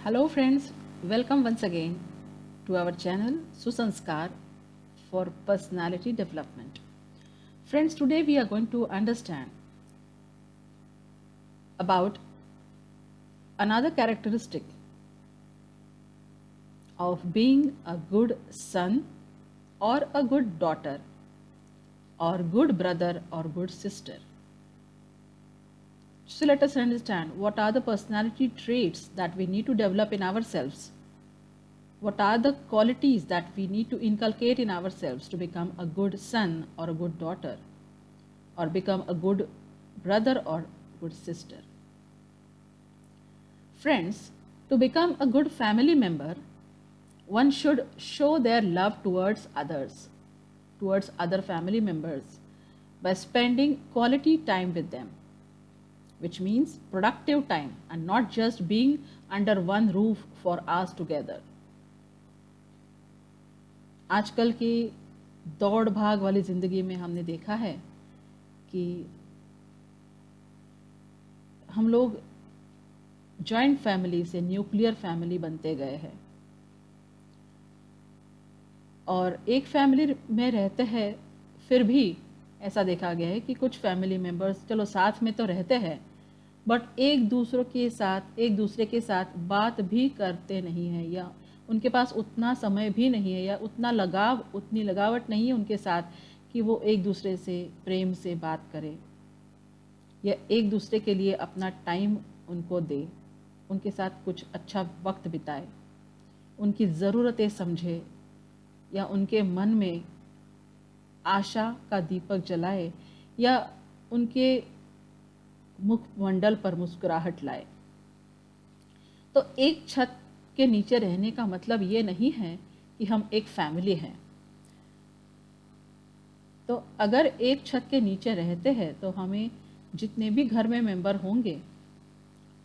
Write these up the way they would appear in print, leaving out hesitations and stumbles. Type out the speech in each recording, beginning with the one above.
Hello friends, welcome once again to our channel Susanskar for Personality Development. Friends, today we are going to understand about another characteristic of being a good son or a good daughter or good brother or good sister. So let us understand what are the personality traits that we need to develop in ourselves. What are the qualities that we need to inculcate in ourselves to become a good son or a good daughter or become a good brother or good sister? Friends, to become a good family member, one should show their love towards others, towards other family members, by spending quality time with them, which means productive time and not just being under one roof for hours together. आजकल की दौड़ भाग वाली ज़िंदगी में हमने देखा है कि हम लोग जॉइंट फैमिली से न्यूक्लियर फैमिली बनते गए हैं और एक फैमिली में रहते हैं, फिर भी ऐसा देखा गया है कि कुछ फैमिली मेम्बर्स चलो साथ में तो रहते हैं बट एक दूसरे के साथ बात भी करते नहीं हैं या उनके पास उतना समय भी नहीं है या उतनी लगावट नहीं है उनके साथ कि वो एक दूसरे से प्रेम से बात करें या एक दूसरे के लिए अपना टाइम उनको दे, उनके साथ कुछ अच्छा वक्त बिताए, उनकी ज़रूरतें समझे या उनके मन में आशा का दीपक जलाए या उनके मुखमंडल पर मुस्कुराहट लाए। तो एक छत के नीचे रहने का मतलब ये नहीं है कि हम एक फैमिली हैं। तो अगर एक छत के नीचे रहते हैं तो हमें जितने भी घर में मेंबर होंगे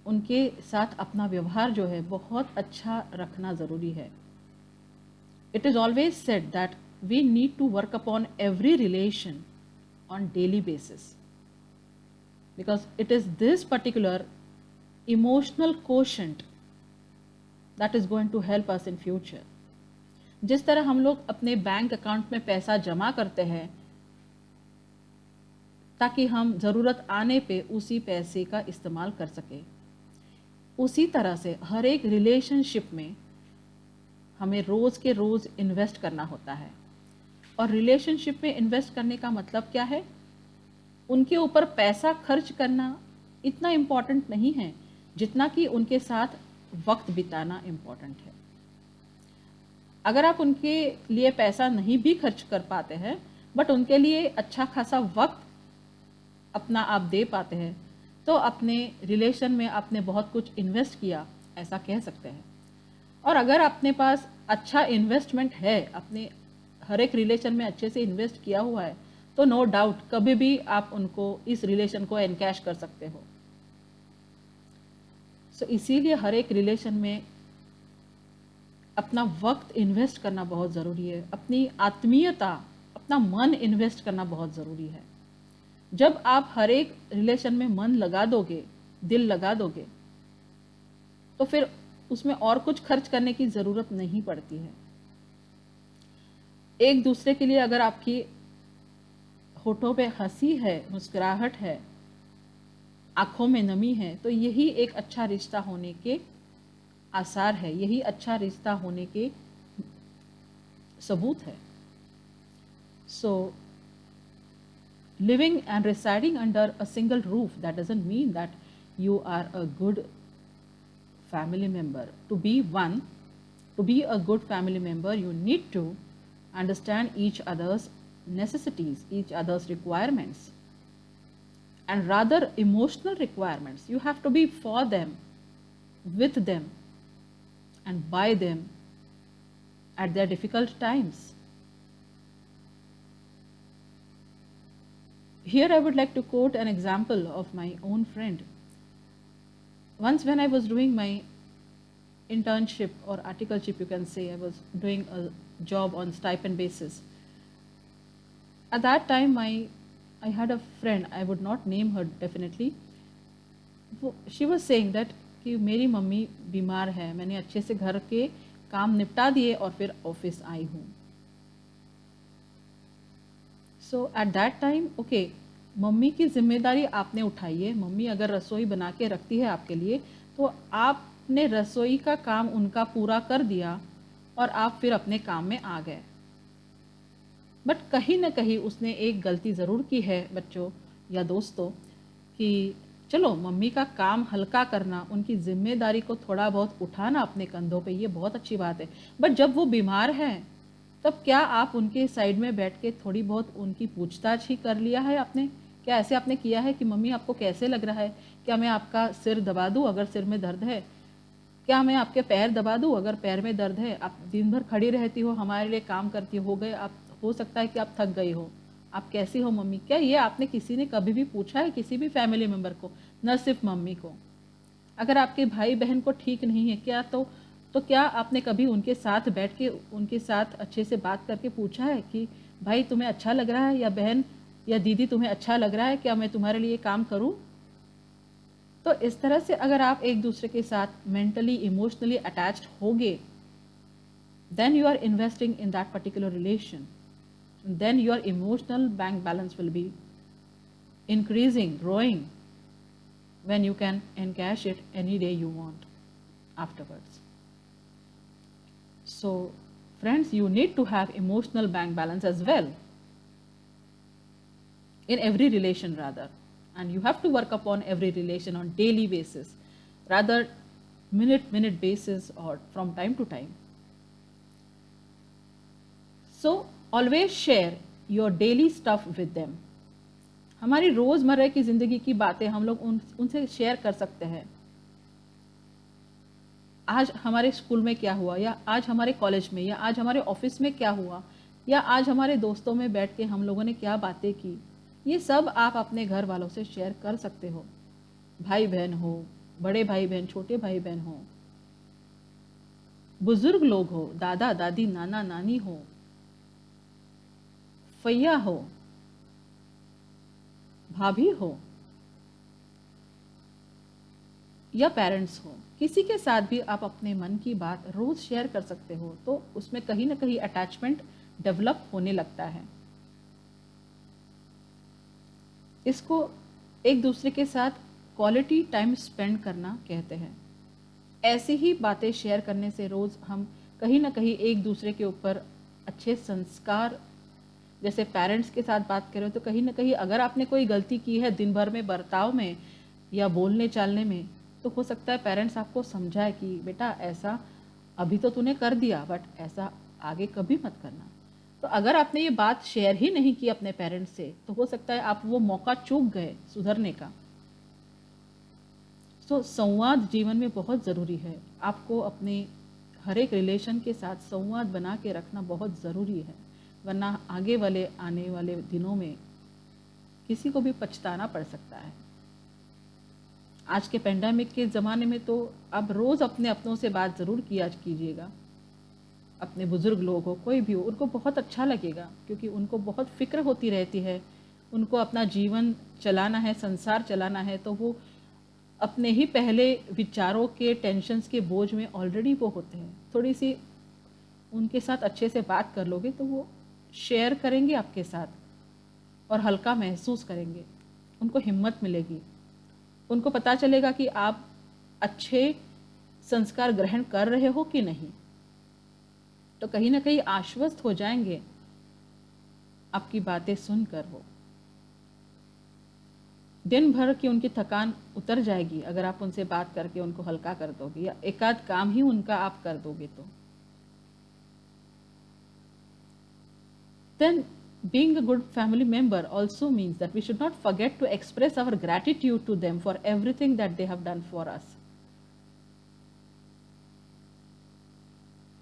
उनके साथ अपना व्यवहार जो है बहुत अच्छा रखना ज़रूरी है। It is always said that we need to work upon every relation on daily basis because it is this particular emotional quotient that is going to help us in future. जिस तरह हम लोग अपने बैंक अकाउंट में पैसा जमा करते हैं ताकि हम ज़रूरत आने पे उसी पैसे का इस्तेमाल कर सकें, उसी तरह से हर एक रिलेशनशिप में हमें रोज़ के रोज़ इन्वेस्ट करना होता है। और रिलेशनशिप में इन्वेस्ट करने का मतलब क्या है? उनके ऊपर पैसा खर्च करना इतना इम्पॉर्टेंट नहीं है जितना कि उनके साथ वक्त बिताना इम्पॉर्टेंट है। अगर आप उनके लिए पैसा नहीं भी खर्च कर पाते हैं बट उनके लिए अच्छा खासा वक्त अपना आप दे पाते हैं तो अपने रिलेशन में आपने बहुत कुछ इन्वेस्ट किया, ऐसा कह सकते हैं। और अगर अपने पास अच्छा इन्वेस्टमेंट है, अपने हर एक रिलेशन में अच्छे से इन्वेस्ट किया हुआ है, तो नो डाउट कभी भी आप उनको इस रिलेशन को एनकैश कर सकते हो। सो इसीलिए हर एक रिलेशन में अपना वक्त इन्वेस्ट करना बहुत ज़रूरी है, अपनी आत्मीयता, अपना मन इन्वेस्ट करना बहुत ज़रूरी है। जब आप हर एक रिलेशन में मन लगा दोगे, दिल लगा दोगे, तो फिर उसमें और कुछ खर्च करने की ज़रूरत नहीं पड़ती है। एक दूसरे के लिए अगर आपकी होठों पे हंसी है, मुस्कुराहट है, आँखों में नमी है, तो यही एक अच्छा रिश्ता होने के आसार है, यही अच्छा रिश्ता होने के सबूत है। सो living and residing under a single roof, that doesn't mean that you are a good family member. To be a good family member, you need to understand each other's necessities, each other's requirements, and rather emotional requirements. You have to be for them, with them, and by them at their difficult times. Here I would like to quote an example of my own friend. Once when I was doing my internship or articleship, you can say, I was doing a job on stipend basis. At that time, I had a friend, I would not name her definitely. She was saying that कि मेरी mummy बीमार है, मैंने अच्छे से घर के काम निपटा दिए और फिर ऑफिस आई हूँ। So at that time okay, mummy की जिम्मेदारी आपने उठाई है। मम्मी अगर रसोई बना के रखती है आपके लिए, तो आपने रसोई का काम उनका पूरा कर दिया और आप फिर अपने काम में आ गए। बट कहीं ना कहीं उसने एक गलती ज़रूर की है बच्चों या दोस्तों, कि चलो मम्मी का काम हल्का करना, उनकी जिम्मेदारी को थोड़ा बहुत उठाना अपने कंधों पे, ये बहुत अच्छी बात है। बट जब वो बीमार हैं, तब क्या आप उनके साइड में बैठ के थोड़ी बहुत उनकी पूछताछ ही कर लिया है आपने? क्या ऐसे आपने किया है कि मम्मी आपको कैसे लग रहा है? क्या मैं आपका सिर दबा दूं अगर सिर में दर्द है? क्या मैं आपके पैर दबा दूं अगर पैर में दर्द है? आप दिन भर खड़ी रहती हो, हमारे लिए काम करती हो गए, आप हो सकता है कि आप थक गई हो, आप कैसी हो मम्मी? क्या ये आपने किसी ने कभी भी पूछा है किसी भी फैमिली मेम्बर को, न सिर्फ मम्मी को? अगर आपके भाई बहन को ठीक नहीं है क्या, तो क्या आपने कभी उनके साथ बैठ के उनके साथ अच्छे से बात करके पूछा है कि भाई तुम्हें अच्छा लग रहा है, या बहन या दीदी तुम्हें अच्छा लग रहा है, क्या मैं तुम्हारे लिए काम करूं? तो इस तरह से अगर आप एक दूसरे के साथ मेंटली इमोशनली अटैच्ड होगे, then you are investing in that particular relation, then your emotional bank balance will be increasing, growing, when you can encash it any day you want afterwards. So friends, you need to have emotional bank balance as well in every relation rather, and you have to work upon every relation on daily basis, rather minute basis or from time to time. So always share your daily stuff with them. हमारी रोज़मर्रा की ज़िंदगी की बातें हम लोग उनसे share कर सकते हैं। आज हमारे स्कूल में क्या हुआ, या आज हमारे कॉलेज में, या आज हमारे ऑफिस में क्या हुआ, या आज हमारे दोस्तों में बैठ के हम लोगों ने क्या बातें की, ये सब आप अपने घर वालों से शेयर कर सकते हो। भाई बहन हो, बड़े भाई बहन, छोटे भाई बहन हो, बुजुर्ग लोग हो, दादा दादी, नाना नानी हो, फैया हो, भाभी हो, या पेरेंट्स हो, किसी के साथ भी आप अपने मन की बात रोज़ शेयर कर सकते हो। तो उसमें कहीं ना कहीं अटैचमेंट डेवलप होने लगता है। इसको एक दूसरे के साथ क्वालिटी टाइम स्पेंड करना कहते हैं। ऐसी ही बातें शेयर करने से रोज़ हम कहीं ना कहीं एक दूसरे के ऊपर अच्छे संस्कार, जैसे पेरेंट्स के साथ बात करें तो कहीं ना कहीं अगर आपने कोई गलती की है दिन भर में, बर्ताव में या बोलने चालने में, तो हो सकता है पेरेंट्स आपको समझाए कि बेटा ऐसा अभी तो तूने कर दिया, बट ऐसा आगे कभी मत करना। तो अगर आपने ये बात शेयर ही नहीं की अपने पेरेंट्स से, तो हो सकता है आप वो मौका चूक गए सुधरने का। तो संवाद जीवन में बहुत ज़रूरी है। आपको अपने हर एक रिलेशन के साथ संवाद बना के रखना बहुत ज़रूरी है, वरना आगे वाले आने वाले दिनों में किसी को भी पछताना पड़ सकता है। आज के पेंडेमिक के ज़माने में तो आप रोज़ अपने अपनों से बात ज़रूर किया कीजिएगा। अपने बुज़ुर्ग लोग हो, कोई भी हो, उनको बहुत अच्छा लगेगा, क्योंकि उनको बहुत फ़िक्र होती रहती है। उनको अपना जीवन चलाना है, संसार चलाना है, तो वो अपने ही पहले विचारों के, टेंशन्स के बोझ में ऑलरेडी वो होते हैं। थोड़ी सी उनके साथ अच्छे से बात कर लोगे तो वो शेयर करेंगे आपके साथ और हल्का महसूस करेंगे, उनको हिम्मत मिलेगी, उनको पता चलेगा कि आप अच्छे संस्कार ग्रहण कर रहे हो कि नहीं। तो कहीं ना कहीं आश्वस्त हो जाएंगे आपकी बातें सुनकर। वो दिन भर की उनकी थकान उतर जाएगी अगर आप उनसे बात करके उनको हल्का कर दोगे, या एक आध काम ही उनका आप कर दोगे तो। Then being a good family member also means that we should not forget to express our gratitude to them for everything that they have done for us.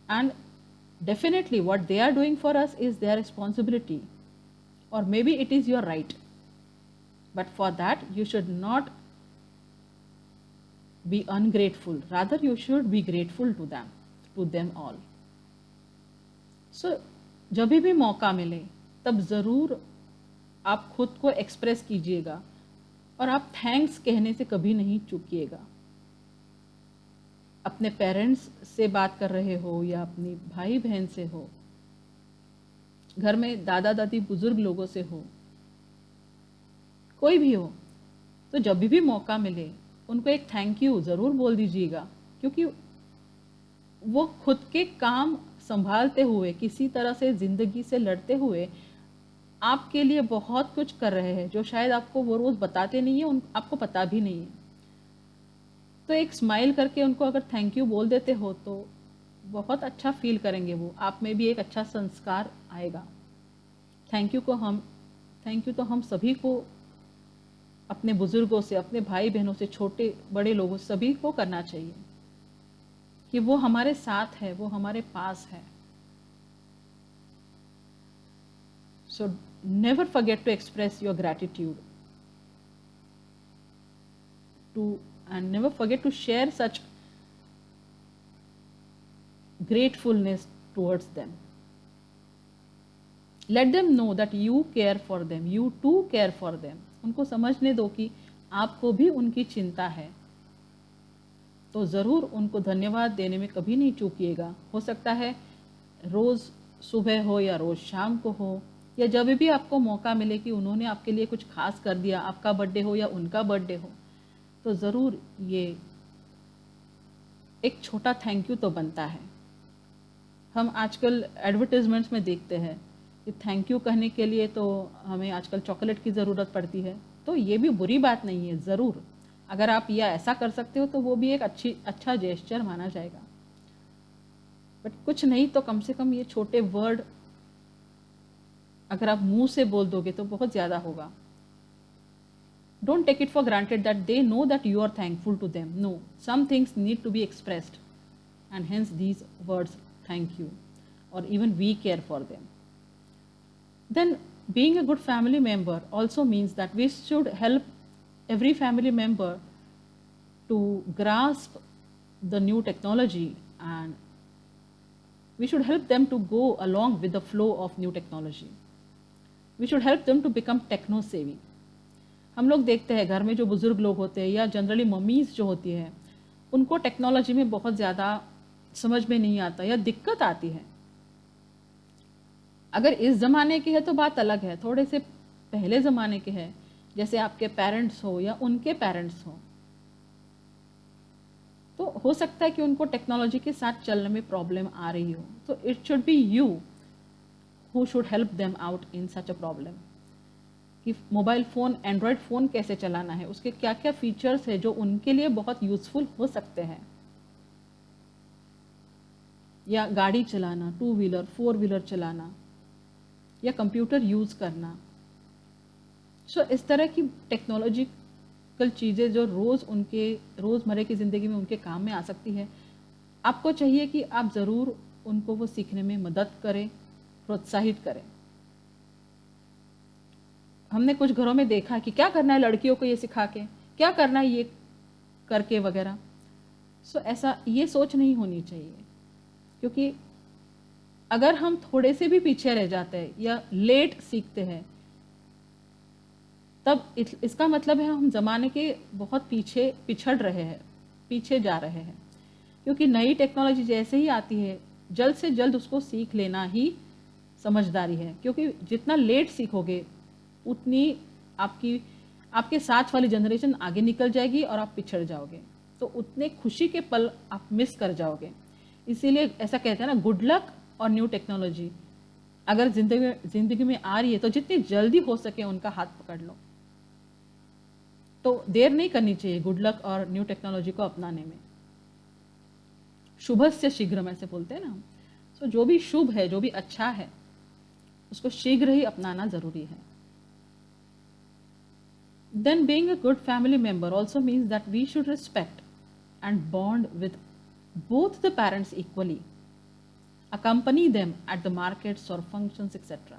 And definitely what they are doing for us is their responsibility, or maybe it is your right. But for that you should not be ungrateful, rather you should be grateful to them all. So जब भी मौका मिले तब ज़रूर आप खुद को express कीजिएगा, और आप थैंक्स कहने से कभी नहीं चूकिएगा। अपने पेरेंट्स से बात कर रहे हो या अपनी भाई बहन से हो, घर में दादा दादी बुजुर्ग लोगों से हो, कोई भी हो, तो जब भी मौका मिले उनको एक थैंक यू ज़रूर बोल दीजिएगा, क्योंकि वो खुद के काम संभालते हुए, किसी तरह से ज़िंदगी से लड़ते हुए आपके लिए बहुत कुछ कर रहे हैं, जो शायद आपको वो रोज़ बताते नहीं है, आपको पता भी नहीं है। तो एक स्माइल करके उनको अगर थैंक यू बोल देते हो तो बहुत अच्छा फील करेंगे वो, आप में भी एक अच्छा संस्कार आएगा। थैंक यू तो हम सभी को, अपने बुजुर्गों से, अपने भाई बहनों से, छोटे बड़े लोगों से, सभी को करना चाहिए कि वो हमारे साथ है, वो हमारे पास है। So never forget to express your gratitude and never forget to share such gratefulness towards them. Let them know that you care for them, you too care for them. उनको समझने दो कि आपको भी उनकी चिंता है, तो ज़रूर उनको धन्यवाद देने में कभी नहीं चूकिएगा। हो सकता है रोज़ सुबह हो या रोज़ शाम को हो, या जब भी आपको मौका मिले कि उन्होंने आपके लिए कुछ खास कर दिया, आपका बर्थडे हो या उनका बर्थडे हो, तो ज़रूर ये एक छोटा थैंक यू तो बनता है। हम आजकल एडवर्टाइजमेंट्स में देखते हैं कि थैंक यू कहने के लिए तो हमें आजकल चॉकलेट की ज़रूरत पड़ती है, तो ये भी बुरी बात नहीं है। ज़रूर अगर आप यह ऐसा कर सकते हो तो वो भी एक अच्छा जेस्चर माना जाएगा। बट कुछ नहीं तो कम से कम ये छोटे वर्ड अगर आप मुंह से बोल दोगे तो बहुत ज़्यादा होगा। Don't take it for granted that they know that you are thankful to them. No, some things need to be expressed, and hence these words, thank you, or even we care for them. Then being a good family member also means that we should help every family member to grasp the new technology, and we should help them to go along with the flow of new technology. We should help them to become techno savvy. हम लोग देखते हैं घर में जो बुज़ुर्ग लोग होते हैं या जनरली मम्मीज़ जो होती हैं, उनको टेक्नोलॉजी में बहुत ज़्यादा समझ में नहीं आता या दिक्कत आती है। अगर इस ज़माने की है तो बात अलग है, थोड़े से पहले ज़माने के हैं, जैसे आपके पेरेंट्स हो या उनके पेरेंट्स हो, तो हो सकता है कि उनको टेक्नोलॉजी के साथ चलने में प्रॉब्लम आ रही हो, तो it should be you who should help them out in such a problem. कि मोबाइल फ़ोन, एंड्रॉयड फ़ोन कैसे चलाना है, उसके क्या क्या फीचर्स है जो उनके लिए बहुत यूज़फुल हो सकते हैं, या गाड़ी चलाना, 2 व्हीलर 4 व्हीलर चलाना, या कंप्यूटर यूज़ करना। सो इस तरह की टेक्नोलॉजिकल चीज़ें जो रोज़ उनके रोज़मर्रा की ज़िंदगी में उनके काम में आ सकती है, आपको चाहिए कि आप ज़रूर उनको वो सीखने में मदद करें, प्रोत्साहित करें। हमने कुछ घरों में देखा कि क्या करना है लड़कियों को ये सिखा के, क्या करना है ये करके वगैरह। सो ऐसा ये सोच नहीं होनी चाहिए, क्योंकि अगर हम थोड़े से भी पीछे रह जाते हैं या लेट सीखते हैं, तब इसका मतलब है हम ज़माने के बहुत पीछे पिछड़ रहे हैं, पीछे जा रहे हैं। क्योंकि नई टेक्नोलॉजी जैसे ही आती है, जल्द से जल्द उसको सीख लेना ही समझदारी है, क्योंकि जितना लेट सीखोगे उतनी आपके साथ वाली जनरेशन आगे निकल जाएगी और आप पिछड़ जाओगे, तो उतने खुशी के पल आप मिस कर जाओगे। इसीलिए ऐसा कहते हैं ना, गुड लक और न्यू टेक्नोलॉजी अगर जिंदगी में आ रही है तो जितनी जल्दी हो सके उनका हाथ पकड़ लो। तो देर नहीं करनी चाहिए गुड लक और न्यू टेक्नोलॉजी को अपनाने में। शुभस्य शीघ्रम ऐसे बोलते हैं ना। सो जो भी शुभ है, जो भी अच्छा है, उसको शीघ्र ही अपनाना जरूरी है। Then being a good family member also means that we should respect and bond with both the parents equally, accompany them at the markets or functions etc.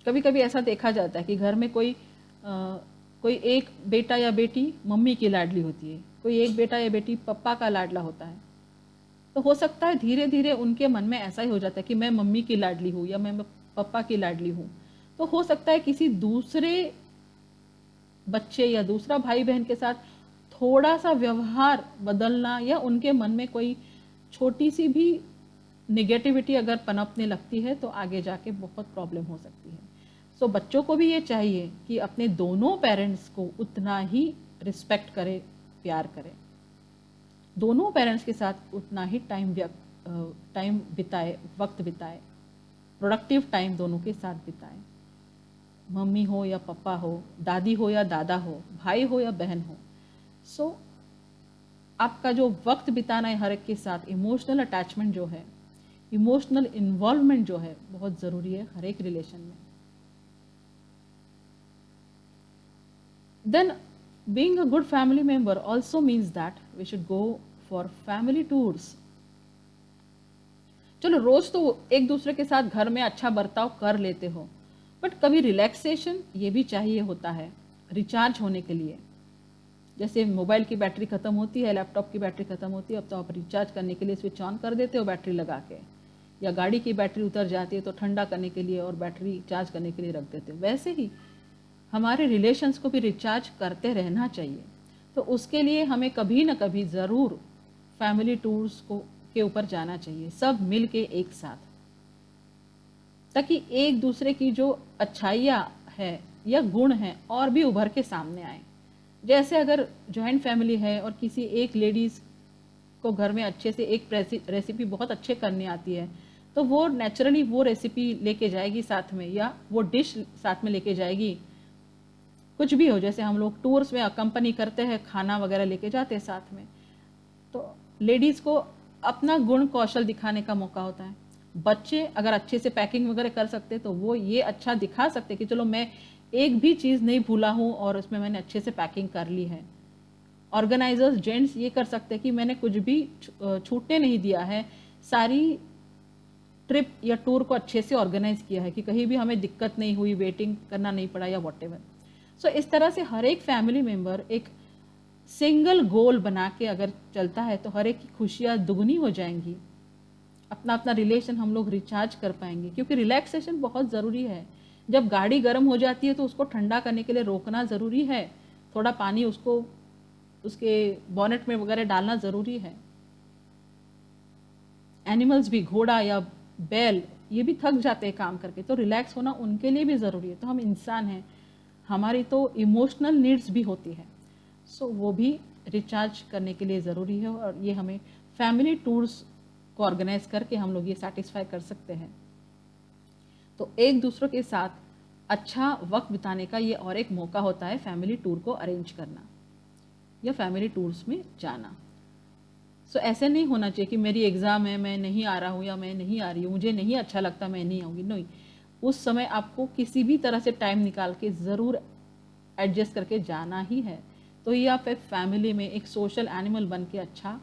कभी कभी ऐसा देखा जाता है कि घर में कोई एक बेटा या बेटी मम्मी की लाडली होती है, कोई एक बेटा या बेटी पापा का लाडला होता है। तो हो सकता है धीरे धीरे उनके मन में ऐसा ही हो जाता है कि मैं मम्मी की लाडली हूँ या मैं पापा की लाडली हूँ। तो हो सकता है किसी दूसरे बच्चे या दूसरा भाई बहन के साथ थोड़ा सा व्यवहार बदलना या उनके मन में कोई छोटी सी भी निगेटिविटी अगर पनपने लगती है तो आगे जाके बहुत प्रॉब्लम हो सकती है। सो बच्चों को भी ये चाहिए कि अपने दोनों पेरेंट्स को उतना ही रिस्पेक्ट करे, प्यार करे, दोनों पेरेंट्स के साथ उतना ही टाइम बिताए, वक्त बिताए, प्रोडक्टिव टाइम दोनों के साथ बिताए। मम्मी हो या पापा हो, दादी हो या दादा हो, भाई हो या बहन हो। सो आपका जो वक्त बिताना है हर एक के साथ, इमोशनल अटैचमेंट जो है, इमोशनल इन्वॉल्वमेंट जो है, बहुत ज़रूरी है हर एक रिलेशन में। Then being a good family member also means that we should go for family tours. चलो रोज तो एक दूसरे के साथ घर में अच्छा बर्ताव कर लेते हो, बट कभी रिलैक्सेशन ये भी चाहिए होता है रिचार्ज होने के लिए। जैसे मोबाइल की बैटरी ख़त्म होती है, लैपटॉप की बैटरी ख़त्म होती है, अब तो आप रिचार्ज करने के लिए स्विच ऑन कर देते हो बैटरी लगा के, या गाड़ी की बैटरी उतर जाती है तो ठंडा करने के लिए और बैटरी चार्ज करने के लिए रख देते हो। वैसे ही हमारे रिलेशंस को भी रिचार्ज करते रहना चाहिए। तो उसके लिए हमें कभी ना कभी ज़रूर फैमिली टूर्स को के ऊपर जाना चाहिए, सब मिल के एक साथ, ताकि एक दूसरे की जो अच्छाइयाँ है या गुण हैं और भी उभर के सामने आए। जैसे अगर जॉइंट फैमिली है और किसी एक लेडीज़ को घर में अच्छे से एक रेसिपी बहुत अच्छे करने आती है, तो वो नेचुरली वो रेसिपी लेके जाएगी साथ में, या वो डिश साथ में लेके जाएगी। कुछ भी हो, जैसे हम लोग टूर्स में कंपनी करते हैं, खाना वगैरह लेके जाते हैं साथ में, तो लेडीज़ को अपना गुण कौशल दिखाने का मौका होता है। बच्चे अगर अच्छे से पैकिंग वगैरह कर सकते तो वो ये अच्छा दिखा सकते कि चलो मैं एक भी चीज़ नहीं भूला हूँ और उसमें मैंने अच्छे से पैकिंग कर ली है। ऑर्गेनाइजर्स जेंट्स ये कर सकते हैं कि मैंने कुछ भी छूटने नहीं दिया है, सारी ट्रिप या टूर को अच्छे से ऑर्गेनाइज किया है कि कहीं भी हमें दिक्कत नहीं हुई, वेटिंग करना नहीं पड़ा या वॉटेवर। सो इस तरह से हर एक फैमिली मेम्बर एक सिंगल गोल बना के अगर चलता है तो हर एक की खुशियाँ दुगनी हो जाएंगी, अपना अपना रिलेशन हम लोग रिचार्ज कर पाएंगे। क्योंकि रिलैक्सेशन बहुत ज़रूरी है। जब गाड़ी गर्म हो जाती है तो उसको ठंडा करने के लिए रोकना ज़रूरी है, थोड़ा पानी उसको उसके बॉनेट में वगैरह डालना ज़रूरी है। एनिमल्स भी, घोड़ा या बैल, ये भी थक जाते हैं काम करके, तो रिलैक्स होना उनके लिए भी ज़रूरी है। तो हम इंसान हैं, हमारी तो इमोशनल नीड्स भी होती है, सो वो भी रिचार्ज करने के लिए ज़रूरी है। और ये हमें फैमिली टूर्स को ऑर्गेनाइज करके हम लोग ये सेटिस्फाई कर सकते हैं। तो एक दूसरों के साथ अच्छा वक्त बिताने का ये और एक मौका होता है फैमिली टूर को अरेंज करना या फैमिली टूर्स में जाना। सो ऐसे नहीं होना चाहिए कि मेरी एग्ज़ाम है, मैं नहीं आ रहा हूँ या मैं नहीं आ रही हूँ, मुझे नहीं अच्छा लगता, मैं नहीं आऊँगी। नहीं, उस समय आपको किसी भी तरह से टाइम निकाल के ज़रूर एडजस्ट करके जाना ही है। तो ये आप एक फैमिली में एक सोशल एनिमल बन के अच्छा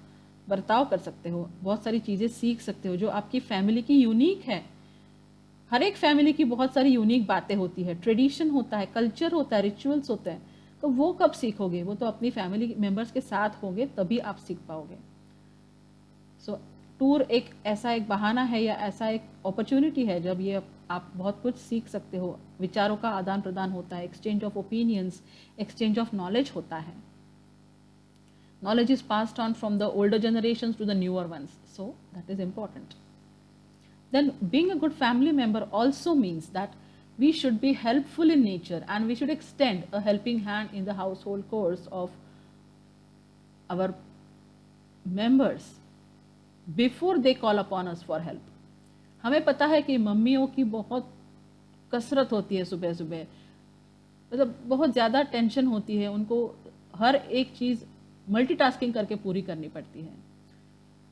बर्ताव कर सकते हो, बहुत सारी चीज़ें सीख सकते हो जो आपकी फैमिली की यूनिक है। हर एक फैमिली की बहुत सारी यूनिक बातें होती है, ट्रेडिशन होता है, कल्चर होता है, रिचुअल्स होते हैं। तो वो कब सीखोगे? वो तो अपनी फैमिली मेम्बर्स के साथ होंगे तभी आप सीख पाओगे। सो टूर एक ऐसा एक बहाना है या ऐसा एक अपॉर्चुनिटी है जब ये आप बहुत कुछ सीख सकते हो, विचारों का आदान प्रदान होता है, exchange of opinions, exchange of knowledge होता है। Knowledge is passed on from the older generations to the newer ones, so that is important. Then being a good family member also means that we should be helpful in nature and we should extend a helping hand in the household chores of our members before they call upon us for help. हमें पता है कि मम्मियों की बहुत कसरत होती है, सुबह सुबह मतलब बहुत ज़्यादा टेंशन होती है, उनको हर एक चीज़ मल्टीटास्किंग करके पूरी करनी पड़ती है।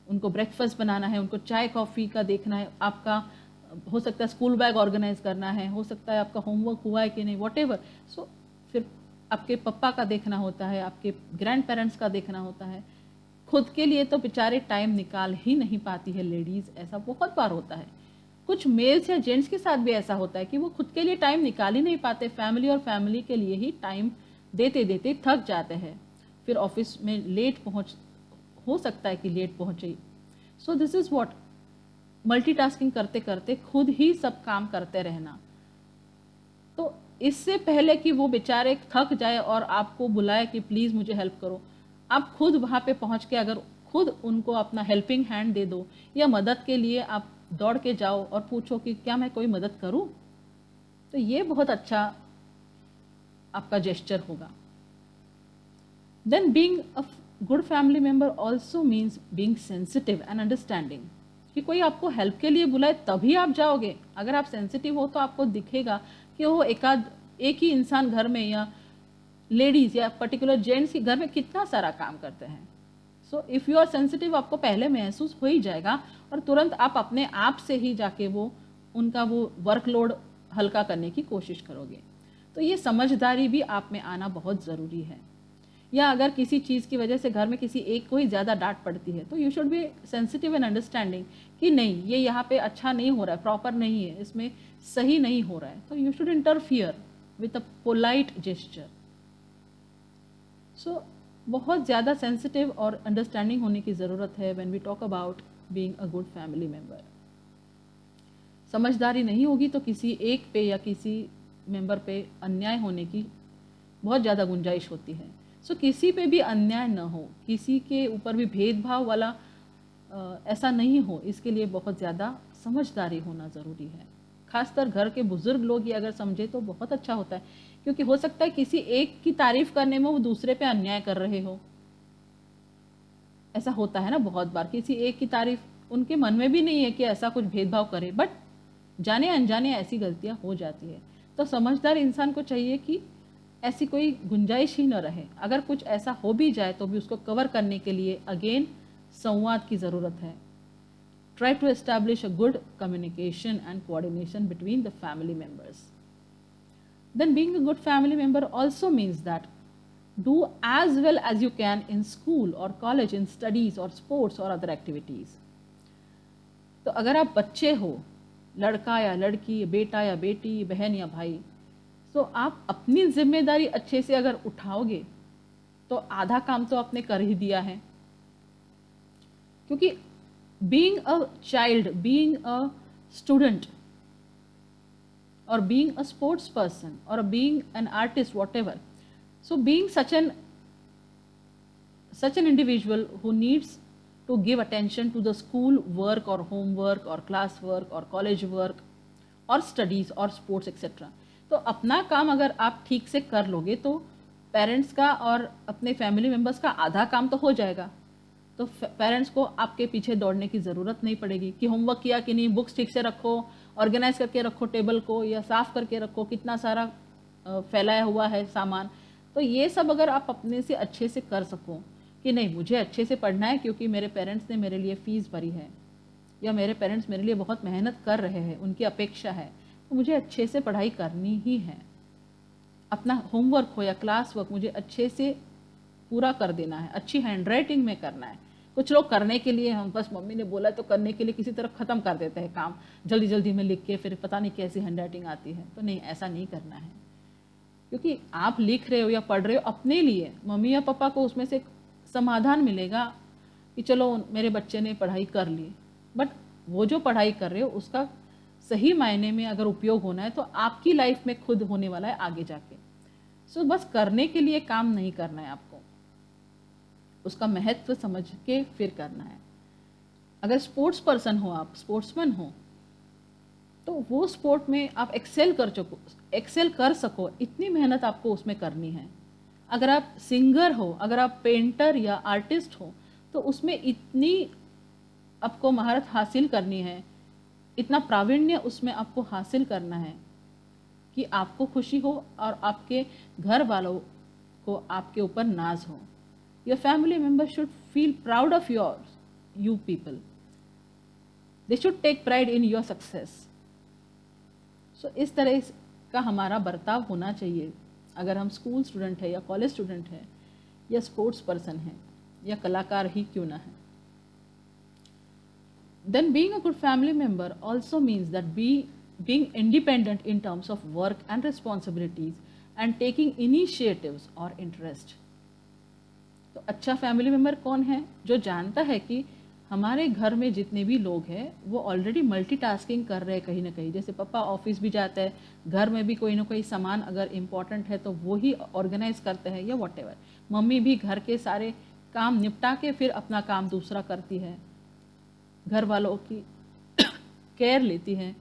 उनको ब्रेकफास्ट बनाना है, उनको चाय कॉफ़ी का देखना है, आपका हो सकता है स्कूल बैग ऑर्गेनाइज करना है, हो सकता है आपका होमवर्क हुआ है कि नहीं, वॉटेवर। सो फिर आपके पप्पा का देखना होता है, आपके ग्रैंड पेरेंट्स का देखना होता है। खुद के लिए तो बेचारे टाइम निकाल ही नहीं पाती है लेडीज़, ऐसा बहुत बार होता है। कुछ मेल्स या जेंट्स के साथ भी ऐसा होता है कि वो खुद के लिए टाइम निकाल ही नहीं पाते, फैमिली और फैमिली के लिए ही टाइम देते देते थक जाते हैं, फिर ऑफिस में लेट पहुंच, हो सकता है कि लेट पहुंचे। So this is what, multitasking करते करते खुद ही सब काम करते रहना। तो इससे पहले कि वो बेचारे थक जाए और आपको बुलाए कि प्लीज़ मुझे हेल्प करो, आप खुद वहाँ पे पहुँच के अगर खुद उनको अपना हेल्पिंग हैंड दे दो, या मदद के लिए आप दौड़ के जाओ और पूछो कि क्या मैं कोई मदद करूँ, तो ये बहुत अच्छा आपका जेस्चर होगा। Then being a good family member also means being sensitive and understanding, कि कोई आपको हेल्प के लिए बुलाए तभी आप जाओगे। अगर आप सेंसिटिव हो तो आपको दिखेगा कि वो एक ही इंसान घर में, या लेडीज़ या पर्टिकुलर जेंट्स के घर में कितना सारा काम करते हैं। So if you are sensitive, आपको पहले महसूस हो ही जाएगा और तुरंत आप अपने आप से ही जाके उनका वो वर्कलोड हल्का करने की कोशिश करोगे। तो ये समझदारी भी आप में आना बहुत ज़रूरी है। या अगर किसी चीज़ की वजह से घर में किसी एक को ही ज़्यादा डांट पड़ती है, तो you should be sensitive and understanding कि नहीं, ये यहाँ पे अच्छा नहीं हो रहा है, प्रॉपर नहीं है, इसमें सही नहीं हो रहा है, तो you should interfere with a polite gesture. So बहुत ज़्यादा सेंसिटिव और अंडरस्टैंडिंग होने की ज़रूरत है when we talk about being a good family member. समझदारी नहीं होगी तो किसी एक पे या किसी मेंबर पे अन्याय होने की बहुत ज़्यादा गुंजाइश होती है। सो किसी पे भी अन्याय न हो, किसी के ऊपर भी भेदभाव वाला ऐसा नहीं हो, इसके लिए बहुत ज़्यादा समझदारी होना ज़रूरी है। खासकर घर के बुज़ुर्ग लोग ये अगर समझे तो बहुत अच्छा होता है, क्योंकि हो सकता है किसी एक की तारीफ़ करने में वो दूसरे पे अन्याय कर रहे हो। ऐसा होता है ना बहुत बार, किसी एक की तारीफ़ उनके मन में भी नहीं है कि ऐसा कुछ भेदभाव करे, बट जाने अनजाने ऐसी गलतियाँ हो जाती है। तो समझदार इंसान को चाहिए कि ऐसी कोई गुंजाइश ही न रहे। अगर कुछ ऐसा हो भी जाए तो भी उसको कवर करने के लिए अगेन संवाद की ज़रूरत है। Try to establish a good communication and coordination between the family members. Then being a good family member also means that do as well as you can in school or college, in studies or sports or other activities। तो अगर आप बच्चे हो, लड़का या लड़की, बेटा या बेटी, बहन या भाई, तो आप अपनी जिम्मेदारी अच्छे से अगर उठाओगे तो आधा काम तो आपने कर ही दिया है। क्योंकि being a child, being a student और बीइंग अ स्पोर्ट्स पर्सन और being an artist, what ever, so being such an individual who needs to give attention to the school work or homework or class work or college work or studies or sports etc, तो अपना काम अगर आप ठीक से कर लोगे तो पेरेंट्स का और अपने फैमिली मेम्बर्स का आधा काम तो हो जाएगा। तो पेरेंट्स को आपके पीछे दौड़ने की ज़रूरत नहीं पड़ेगी कि होमवर्क किया कि नहीं, बुक्स ठीक से रखो, ऑर्गेनाइज करके रखो टेबल को, या साफ़ करके रखो, कितना सारा फैलाया हुआ है सामान। तो ये सब अगर आप अपने से अच्छे से कर सको कि नहीं, मुझे अच्छे से पढ़ना है क्योंकि मेरे पेरेंट्स ने मेरे लिए फ़ीस भरी है, या मेरे पेरेंट्स मेरे लिए बहुत मेहनत कर रहे हैं, उनकी अपेक्षा है, तो मुझे अच्छे से पढ़ाई करनी ही है। अपना होमवर्क हो या क्लास वर्क मुझे अच्छे से पूरा कर देना है, अच्छी हैंडराइटिंग में करना है। कुछ लोग करने के लिए, हम बस मम्मी ने बोला तो करने के लिए किसी तरह ख़त्म कर देते हैं काम, जल्दी जल्दी में लिख के, फिर पता नहीं कैसी हैंडराइटिंग आती है। तो नहीं, ऐसा नहीं करना है, क्योंकि आप लिख रहे हो या पढ़ रहे हो अपने लिए, मम्मी या पापा को उसमें से समाधान मिलेगा कि चलो मेरे बच्चे ने पढ़ाई कर ली, बट वो जो पढ़ाई कर रहे हो उसका सही मायने में अगर उपयोग होना है तो आपकी लाइफ में खुद होने वाला है आगे जाके। सो बस करने के लिए काम नहीं करना है आपको, उसका महत्व समझ के फिर करना है। अगर स्पोर्ट्स पर्सन हो, आप स्पोर्ट्समैन हो, तो वो स्पोर्ट में आप एक्सेल कर सको, इतनी मेहनत आपको उसमें करनी है। अगर आप सिंगर हो, अगर आप पेंटर या आर्टिस्ट हो, तो उसमें इतनी आपको महारत हासिल करनी है, इतना प्रावीण्य उसमें आपको हासिल करना है कि आपको खुशी हो और आपके घर वालों को आपके ऊपर नाज हो। Your family member should feel proud of you people, they should take pride in your success. So इस तरह का हमारा बर्ताव होना चाहिए अगर हम स्कूल स्टूडेंट है या कॉलेज स्टूडेंट है या स्पोर्ट्स पर्सन है या कलाकार ही क्यों ना है। Then being a good family member also means that being independent in terms of work and responsibilities and taking initiatives or interest। तो अच्छा फैमिली मेम्बर कौन है? जो जानता है कि हमारे घर में जितने भी लोग हैं वो ऑलरेडी मल्टीटास्किंग कर रहे हैं कहीं ना कहीं। जैसे पापा ऑफिस भी जाते हैं, घर में भी कोई ना कोई सामान अगर इम्पोर्टेंट है तो वो ही ऑर्गेनाइज करते हैं या वॉट एवर। मम्मी भी घर के सारे काम निपटा के फिर अपना काम दूसरा करती है, घर वालों की केयर लेती है।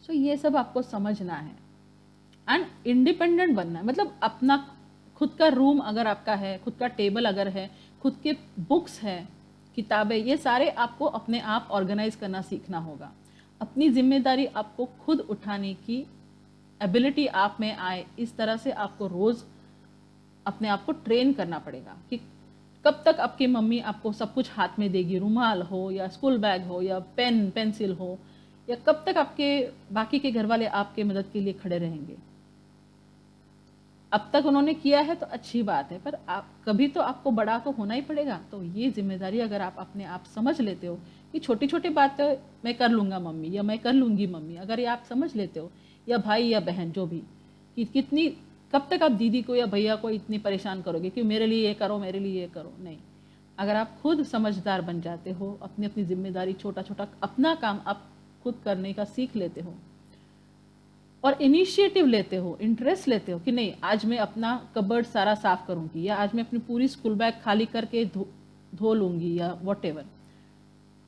सो ये सब आपको समझना है एंड इंडिपेंडेंट बनना है। मतलब अपना खुद का रूम अगर आपका है, खुद का टेबल अगर है, खुद के बुक्स है, किताबें, ये सारे आपको अपने आप ऑर्गेनाइज करना सीखना होगा। अपनी जिम्मेदारी आपको खुद उठाने की एबिलिटी आप में आए, इस तरह से आपको रोज़ अपने आप को ट्रेन करना पड़ेगा कि कब तक आपकी मम्मी आपको सब कुछ हाथ में देगी, रुमाल हो या स्कूल बैग हो या पेन पेंसिल हो, या कब तक आपके बाकी के घर वाले आपके मदद के लिए खड़े रहेंगे। अब तक उन्होंने किया है तो अच्छी बात है, पर आप कभी तो आपको बड़ा तो होना ही पड़ेगा। तो ये जिम्मेदारी अगर आप अपने आप समझ लेते हो कि छोटी छोटी बातें मैं कर लूँगा मम्मी या मैं कर लूँगी मम्मी, अगर ये आप समझ लेते हो, या भाई या बहन जो भी, कि कितनी कब तक आप दीदी को या भैया को इतनी परेशान करोगे कि मेरे लिए ये करो, मेरे लिए ये करो। नहीं, अगर आप खुद समझदार बन जाते हो, अपनी अपनी जिम्मेदारी, छोटा छोटा अपना काम आप खुद करने का सीख लेते हो और इनिशिएटिव लेते हो, इंटरेस्ट लेते हो कि नहीं आज मैं अपना कबर्ड सारा साफ करूंगी, या आज मैं अपनी पूरी स्कूल बैग खाली करके धो लूंगी, या वॉटेवर,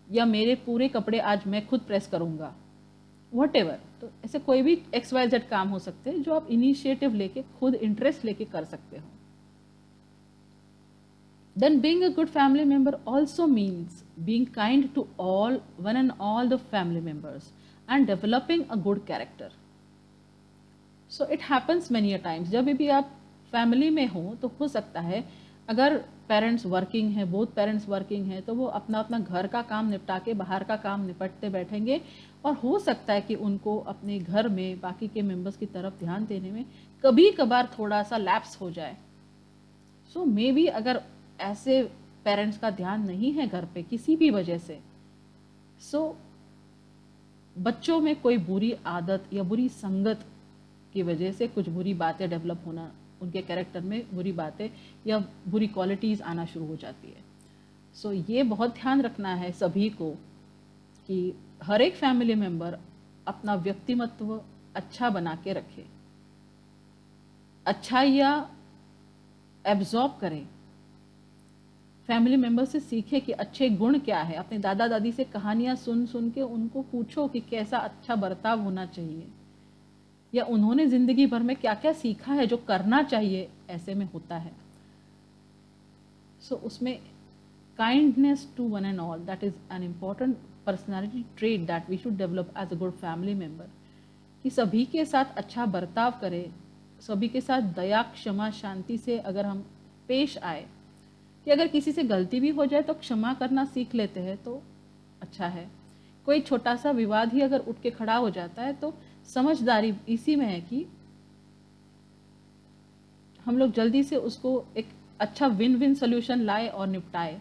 या मेरे पूरे कपड़े आज मैं खुद प्रेस करूंगा, वॉटेवर। तो ऐसे कोई भी XYZ काम हो सकते हैं जो आप इनिशिएटिव लेके खुद इंटरेस्ट लेके कर सकते हो। Then being a good family member also means being kind to all, one and all the family members, and developing a good character. So it happens many a times, जब भी आप family में हो तो हो सकता है अगर पेरेंट्स वर्किंग है, बोथ पेरेंट्स वर्किंग है, तो वो अपना अपना घर का काम निपटा के बाहर का काम निपटते बैठेंगे, और हो सकता है कि उनको अपने घर में बाकी के मेंबर्स की तरफ ध्यान देने में कभी कभार थोड़ा सा लैप्स हो जाए। सो मे बी अगर ऐसे पेरेंट्स का ध्यान नहीं है घर पे किसी भी वजह से, सो बच्चों में कोई बुरी आदत या बुरी संगत की वजह से कुछ बुरी बातें डेवलप होना, उनके कैरेक्टर में बुरी बातें या बुरी क्वालिटीज़ आना शुरू हो जाती है। सो ये बहुत ध्यान रखना है सभी को कि हर एक फैमिली मेम्बर अपना व्यक्तिमत्व अच्छा बना के रखे, अच्छा या एब्जॉर्ब करे, फैमिली मेम्बर से सीखे कि अच्छे गुण क्या है। अपने दादा दादी से कहानियां सुन सुन के उनको पूछो कि कैसा अच्छा बर्ताव होना चाहिए, या उन्होंने जिंदगी भर में क्या क्या सीखा है जो करना चाहिए ऐसे में होता है। सो उसमें kindness to one and all, that is an important personality trait that we should develop as a good family member, कि सभी के साथ अच्छा बर्ताव करें, सभी के साथ दया क्षमा शांति से अगर हम पेश आए, कि अगर किसी से गलती भी हो जाए तो क्षमा करना सीख लेते हैं तो अच्छा है। कोई छोटा सा विवाद ही अगर उठ के खड़ा हो जाता है तो समझदारी इसी में है कि हम लोग जल्दी से उसको एक अच्छा विन विन सोल्यूशन लाए और निपटाए।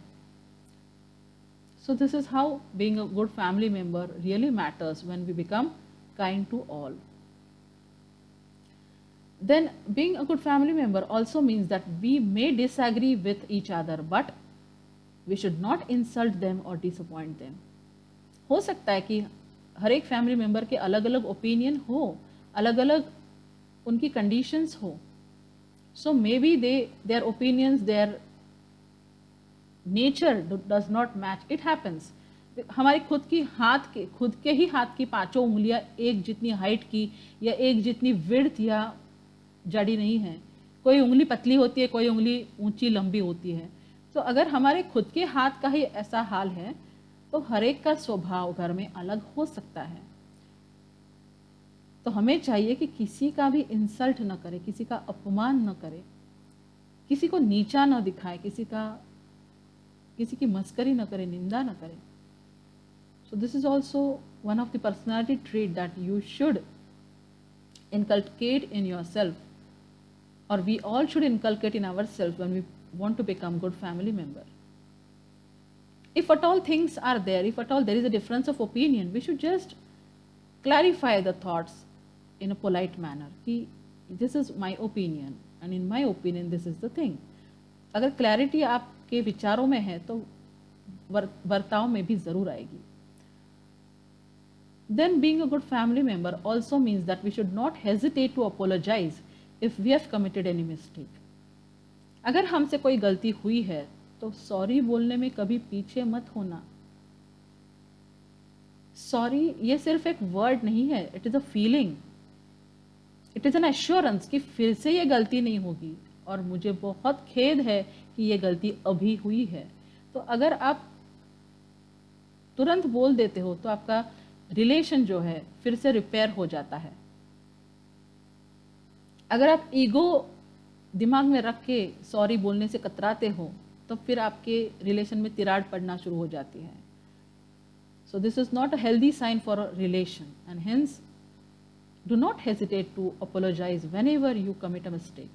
So this is how being a good family member really matters when we become kind to all. Then being a good family member also means that we may disagree with each other, but we should not insult them or disappoint them. हो सकता है कि हर एक family member के अलग अलग opinion हो, अलग अलग उनकी कंडीशंस हो, so may be their opinions, their nature does not match, it happens. हमारे खुद के ही हाथ की पांचों उंगलियां एक जितनी हाइट की या एक जितनी विड्थ या जड़ी नहीं है, कोई उंगली पतली होती है, कोई उंगली ऊंची लंबी होती है। तो अगर हमारे खुद के हाथ का ही ऐसा हाल है तो हर एक का स्वभाव घर में अलग हो सकता है। तो हमें चाहिए कि किसी का भी इंसल्ट न करे, किसी का अपमान न करे, किसी को नीचा न दिखाए, किसी की मस्करी न करे, निंदा न करे। सो this is also one of the personality trait that you should inculcate in yourself, or we all should inculcate in ourselves when we want to become good family member. If at all things are there, if at all there is a difference of opinion, we should just clarify the thoughts in a polite manner कि this is my opinion and in my opinion this is the thing. अगर clarity आपके विचारों में है तो बर्ताव में भी जरूर आएगी। Then being a good family member also means that we should not hesitate to apologize if we have committed any mistake. अगर हमसे कोई गलती हुई है तो सॉरी बोलने में कभी पीछे मत होना। सॉरी ये सिर्फ एक वर्ड नहीं है, it is a feeling, it is an assurance कि फिर से ये गलती नहीं होगी और मुझे बहुत खेद है कि ये गलती अभी हुई है। तो अगर आप तुरंत बोल देते हो तो आपका रिलेशन जो है फिर से रिपेयर हो जाता है। अगर आप ईगो दिमाग में रख के सॉरी बोलने से कतराते हो तो फिर आपके रिलेशन में तिराड़ पड़ना शुरू हो जाती है। So this is not a healthy sign for a relation and hence do not hesitate to apologize whenever you commit a mistake.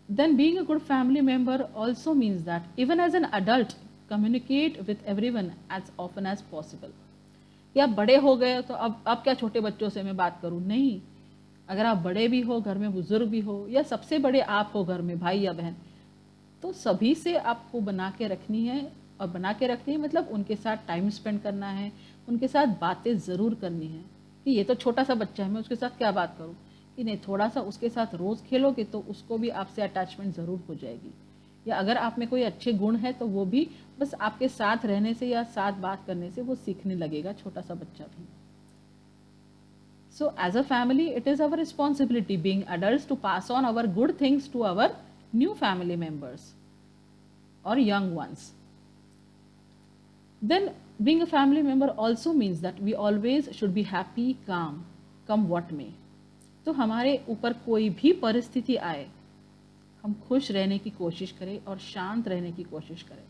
Then being a good family member also means that even as an adult, communicate with everyone as often as possible. या बड़े हो गए तो अब क्या छोटे बच्चों से मैं बात करूं? नहीं, अगर आप बड़े भी हो, घर में बुजुर्ग भी हो, या सबसे बड़े आप हो घर में, भाई या बहन, तो सभी से आपको बना के रखनी है। और बना के रखनी है मतलब उनके साथ टाइम स्पेंड करना है, उनके साथ बातें ज़रूर करनी है। कि ये तो छोटा सा बच्चा है, मैं उसके साथ क्या बात करूं? कि नहीं, थोड़ा सा उसके साथ रोज़ खेलोगे तो उसको भी आपसे अटैचमेंट ज़रूर हो जाएगी। या अगर आप में कोई अच्छे गुण है तो वो भी बस आपके साथ रहने से या साथ बात करने से वो सीखने लगेगा, छोटा सा बच्चा भी। So as a family, it is our responsibility being adults to pass on our good things to our new family members or young ones. Then being a family member also means that we always should be happy, calm, come what may. तो हमारे ऊपर कोई भी परिस्थिति आए, हम खुश रहने की कोशिश करें और शांत रहने की कोशिश करें।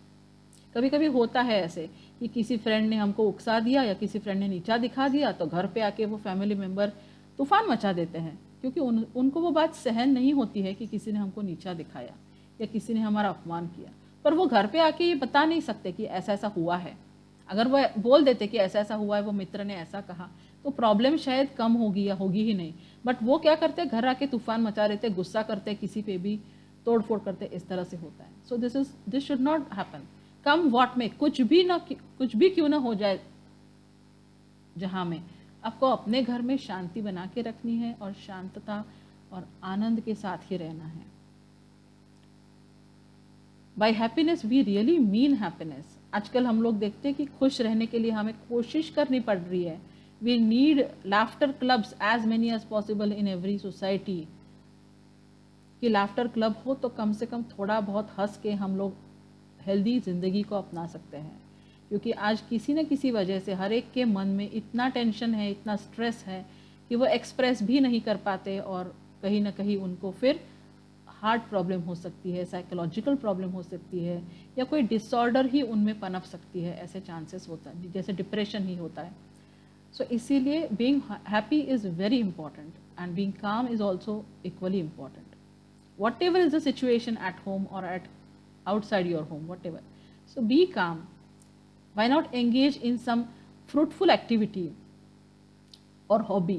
कभी कभी होता है ऐसे कि किसी फ्रेंड ने हमको उकसा दिया या किसी फ्रेंड ने नीचा दिखा दिया तो घर पे आके वो फैमिली मेम्बर तूफान मचा देते हैं, क्योंकि उनको वो बात सहन नहीं होती है कि किसी ने हमको नीचा दिखाया या किसी ने हमारा अपमान किया। पर वो घर पे आके ये बता नहीं सकते कि ऐसा ऐसा हुआ है। अगर वो बोल देते कि ऐसा ऐसा हुआ है, वो मित्र ने ऐसा कहा, तो प्रॉब्लम शायद कम होगी या होगी ही नहीं। बट वो क्या करते, घर आके तूफान मचा देते, गुस्सा करते, किसी पे भी तोड़ फोड़ करते, इस तरह से होता है। So this should not happen. Come what में, कुछ भी क्यों ना हो जाए, जहां में आपको अपने घर में शांति बना के रखनी है और शांतता और आनंद के साथ ही रहना है। By happiness we really mean happiness. आजकल हम लोग देखते हैं कि खुश रहने के लिए हमें कोशिश करनी पड़ रही है। We need laughter clubs as many as possible in every society. कि लाफ्टर क्लब हो तो कम से कम थोड़ा बहुत हंस के हम लोग हेल्दी ज़िंदगी को अपना सकते हैं। क्योंकि आज किसी न किसी वजह से हर एक के मन में इतना टेंशन है, इतना स्ट्रेस है कि वो एक्सप्रेस भी नहीं कर पाते और कहीं ना कहीं उनको फिर हार्ट प्रॉब्लम हो सकती है, साइकोलॉजिकल प्रॉब्लम हो सकती है, या कोई डिसऑर्डर ही उनमें पनप सकती है। ऐसे चांसेस होता है, जैसे डिप्रेशन ही होता है। सो इसीलिए being happy is very important and being काम is also equally important. Whatever is the situation at home or at outside your home, whatever. So be calm. Why not engage in some fruitful activity or hobby?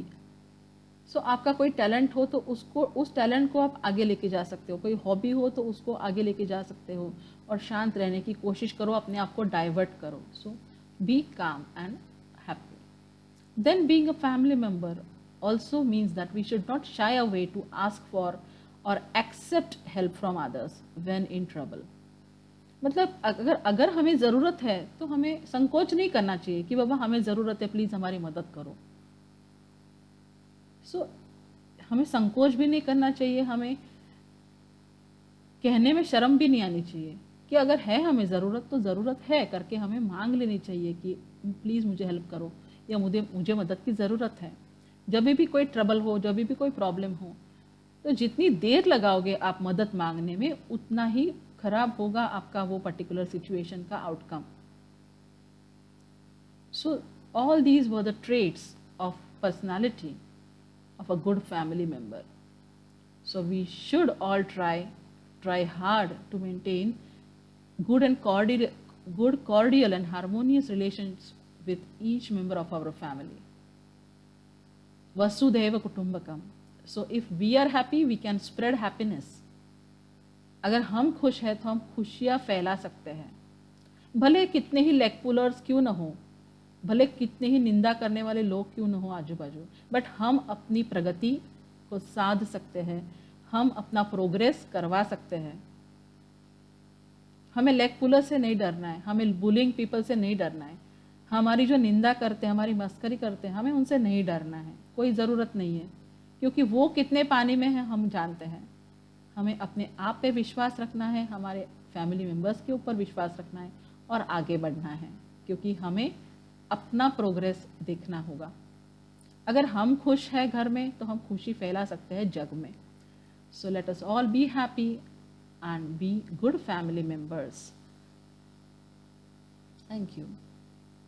So आपका कोई talent हो तो उसको, उस talent को आप आगे लेके जा सकते हो। कोई हॉबी हो तो उसको आगे लेके जा सकते हो और शांत रहने की कोशिश करो, अपने आप को डाइवर्ट करो। सो बी काम and happy. Then being a family member also means that we should not shy away to ask for और accept help from others when in trouble. मतलब अगर हमें ज़रूरत है तो हमें संकोच नहीं करना चाहिए कि बाबा हमें ज़रूरत है, प्लीज़ हमारी मदद करो। सो हमें संकोच भी नहीं करना चाहिए, हमें कहने में शर्म भी नहीं आनी चाहिए कि अगर है हमें ज़रूरत तो ज़रूरत है करके हमें मांग लेनी चाहिए कि प्लीज़ मुझे हेल्प करो या मुझे मदद की ज़रूरत है। जब भी कोई ट्रबल हो, जब भी कोई प्रॉब्लम हो, तो जितनी देर लगाओगे आप मदद मांगने में, उतना ही खराब होगा आपका वो पर्टिकुलर सिचुएशन का outcome. So all these were the traits of personality of a good family member. So we should all try hard to maintain good cordial and harmonious relations with each member of our family. Vasudhaiva Kutumbakam. So if we are happy, we can spread happiness. अगर हम खुश हैं तो हम खुशियाँ फैला सकते हैं। भले कितने ही लेग पुलर्स क्यों ना हो, भले कितने ही निंदा करने वाले लोग क्यों ना हो आजू बाजू, बट हम अपनी प्रगति को साध सकते हैं, हम अपना प्रोग्रेस करवा सकते हैं। हमें लेग पुलर से नहीं डरना है, हमें बुलिंग पीपल से नहीं डरना है, हमारी जो निंदा करते हैं, हमारी मस्करी करते हैं, हमें उनसे नहीं डरना है, कोई ज़रूरत नहीं है, क्योंकि वो कितने पानी में है हम जानते हैं। हमें अपने आप पे विश्वास रखना है, हमारे फैमिली मेम्बर्स के ऊपर विश्वास रखना है और आगे बढ़ना है, क्योंकि हमें अपना प्रोग्रेस देखना होगा। अगर हम खुश हैं घर में तो हम खुशी फैला सकते हैं जग में। So let us all be happy and be good family members. Thank you.